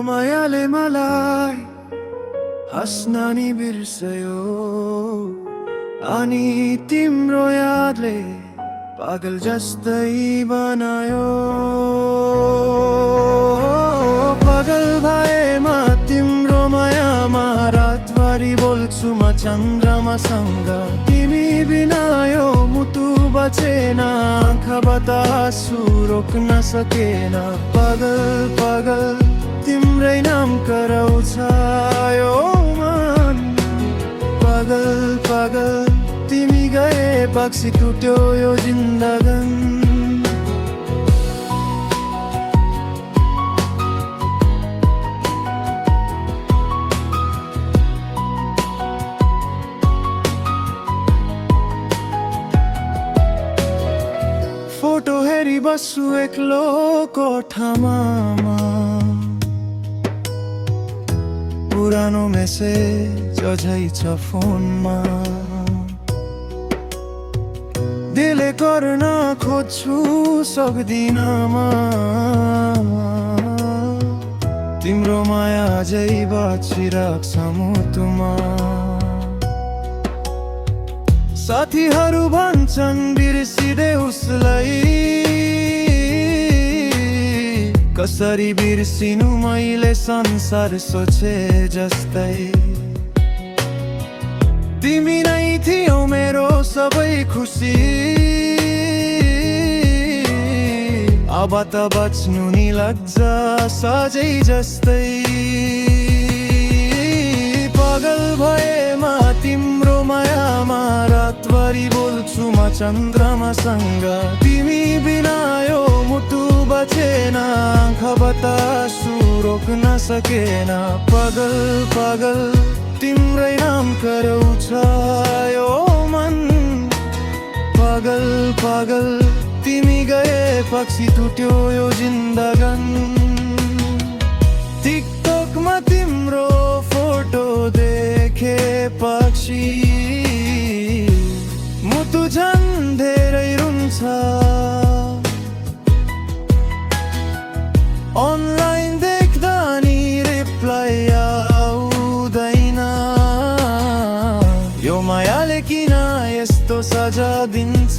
मायाले मलाई हँस्न नि बिर्स्यो अनि तिम्रो यादले पागल जस्तै बनायो। पागल भएमा तिम्रो मायामा रातभरि बोल्छु म चन्द्रमासँग। तिमी बिना यो मुटु बचेन, आँखाबाट आँसु रोक्न सकेन। पागल पागल तिम्रै नाम कराउँछ यो मन। पागल पागल तिमी गएपछि टुट्यो यो जिन्दगन। फोटो हेरी बस्छु एक्लो कोठामा, पुरानो मेसेज अझै छ फोनमा। दिलले गर्न खोज्छु सक्दिन म, तिम्रो माया अझै बाँचिराख्छ मुटुमा। साथीहरू भन्छन् बिर्सिदे उसलाई, कसरी बिर्सिनु मैले संसार सोचे जस्तै। तिमी नै थियौ मेरो सबै खुसी, अब त बच्नु नि लाग्छ सजै जस्तै। पागल भएमा तिम्रो मायामा रातभरि बोल्छु म चन्द्रमासँग। तिमी बिना यो मुटु बचेन, आँखाबाट आँसु रोक्न सकेन। पागल पागल तिम्रै नाम कराउँछ यो मन। पागल पागल तिमी गएपछि टुट्यो यो जिन्दगन। टिकटकमा तिम्रो फोटो देखेपछि मुटु झन् धेरै रुन्छ। अनलाइन देख्दा नि रिप्लाई आउँदैन। यो मायाले किन यस्तो सजा दिन्छ?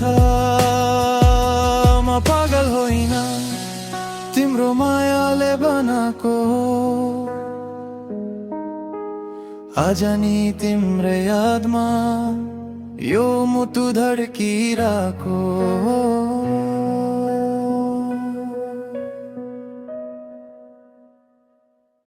म पागल होइन, तिम्रो मायाले बनाएको। आज नि तिम्रो यादमा यो मुटु धड्किरहेको।